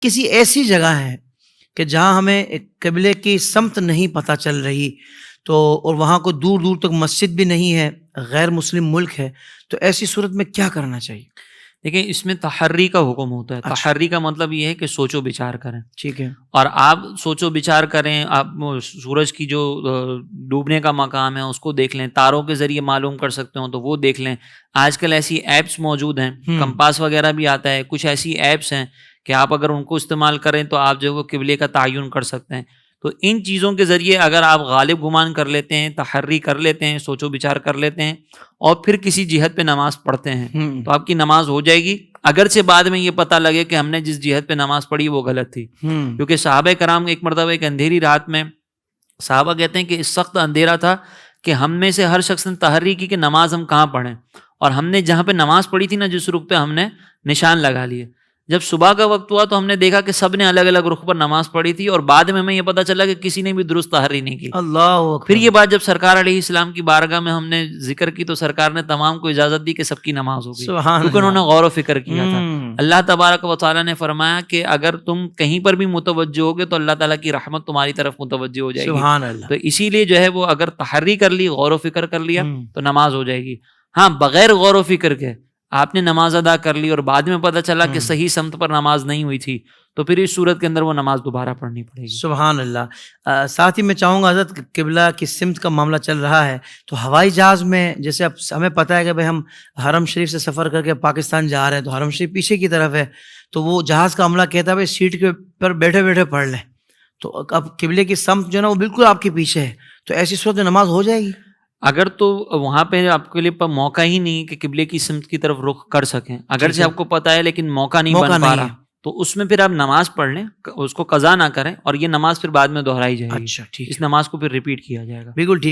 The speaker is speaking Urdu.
کسی ایسی جگہ ہے کہ جہاں ہمیں قبلے کی سمت نہیں پتہ چل رہی، تو اور وہاں کو دور دور تک مسجد بھی نہیں ہے، غیر مسلم ملک ہے، تو ایسی صورت میں کیا کرنا چاہیے؟ دیکھیں اس میں تحری کا حکم ہوتا ہے. تحری کا مطلب یہ ہے کہ سوچو بچار کریں. ٹھیک ہے. اور آپ سوچو بچار کریں، آپ سورج کی جو ڈوبنے کا مقام ہے اس کو دیکھ لیں، تاروں کے ذریعے معلوم کر سکتے ہوں تو وہ دیکھ لیں. آج کل ایسی ایپس موجود ہیں، کمپاس وغیرہ بھی آتا ہے، کچھ ایسی ایپس ہیں کہ آپ اگر ان کو استعمال کریں تو آپ جو ہے وہ قبلے کا تعین کر سکتے ہیں. تو ان چیزوں کے ذریعے اگر آپ غالب گمان کر لیتے ہیں، تحری کر لیتے ہیں، سوچو بچار کر لیتے ہیں اور پھر کسی جہت پہ نماز پڑھتے ہیں تو آپ کی نماز ہو جائے گی، اگرچہ بعد میں یہ پتہ لگے کہ ہم نے جس جہت پہ نماز پڑھی وہ غلط تھی. کیونکہ صحابہ کرام ایک مرتبہ ایک اندھیری رات میں، صحابہ کہتے ہیں کہ اس سخت اندھیرا تھا کہ ہم میں سے ہر شخص نے تحری کی کہ نماز ہم کہاں پڑھیں، اور ہم نے جہاں پہ نماز پڑھی تھی نا جس رخ پہ، ہم نے نشان لگا لیے. جب صبح کا وقت ہوا تو ہم نے دیکھا کہ سب نے الگ الگ رخ پر نماز پڑھی تھی، اور بعد میں ہمیں یہ پتہ چلا کہ کسی نے بھی درست تحری نہیں کی. اللہ اکبر. پھر یہ بات جب سرکار علیہ السلام کی بارگاہ میں ہم نے ذکر کی تو سرکار نے تمام کو اجازت دی کہ سب کی نماز ہوگی، کیونکہ انہوں نے غور و فکر کیا تھا. اللہ تبارک و تعالیٰ نے فرمایا کہ اگر تم کہیں پر بھی متوجہ ہوگے تو اللہ تعالیٰ کی رحمت تمہاری طرف متوجہ ہو جائے گی. سبحان اللہ. تو اسی لیے جو ہے وہ اگر تحری کر لی، غور و فکر کر لیا تو نماز ہو جائے گی. ہاں بغیر غور و فکر کے آپ نے نماز ادا کر لی اور بعد میں پتہ چلا کہ صحیح سمت پر نماز نہیں ہوئی تھی تو پھر اس صورت کے اندر وہ نماز دوبارہ پڑھنی پڑے گی. سبحان اللہ. ساتھ ہی میں چاہوں گا حضرت، قبلہ کی سمت کا معاملہ چل رہا ہے تو ہوائی جہاز میں جیسے اب ہمیں پتہ ہے کہ بھائی ہم حرم شریف سے سفر کر کے پاکستان جا رہے ہیں تو حرم شریف پیچھے کی طرف ہے، تو وہ جہاز کا عملہ کہتا ہے بھائی سیٹ کے پر بیٹھے بیٹھے پڑھ لیں، تو اب قبلے کی سمت جو ہے نا وہ بالکل آپ کے پیچھے ہے، تو ایسی صورت میں نماز ہو جائے گی؟ اگر تو وہاں پہ آپ کے لیے موقع ہی نہیں کہ قبلے کی سمت کی طرف رخ کر سکیں، اگرچہ آپ کو پتہ ہے لیکن موقع نہیں بن پا رہا، تو اس میں پھر آپ نماز پڑھ لیں، اس کو قضا نہ کریں، اور یہ نماز پھر بعد میں دہرائی جائے گی. اچھا ٹھیک، اس نماز کو پھر ریپیٹ کیا جائے گا. بالکل ٹھیک.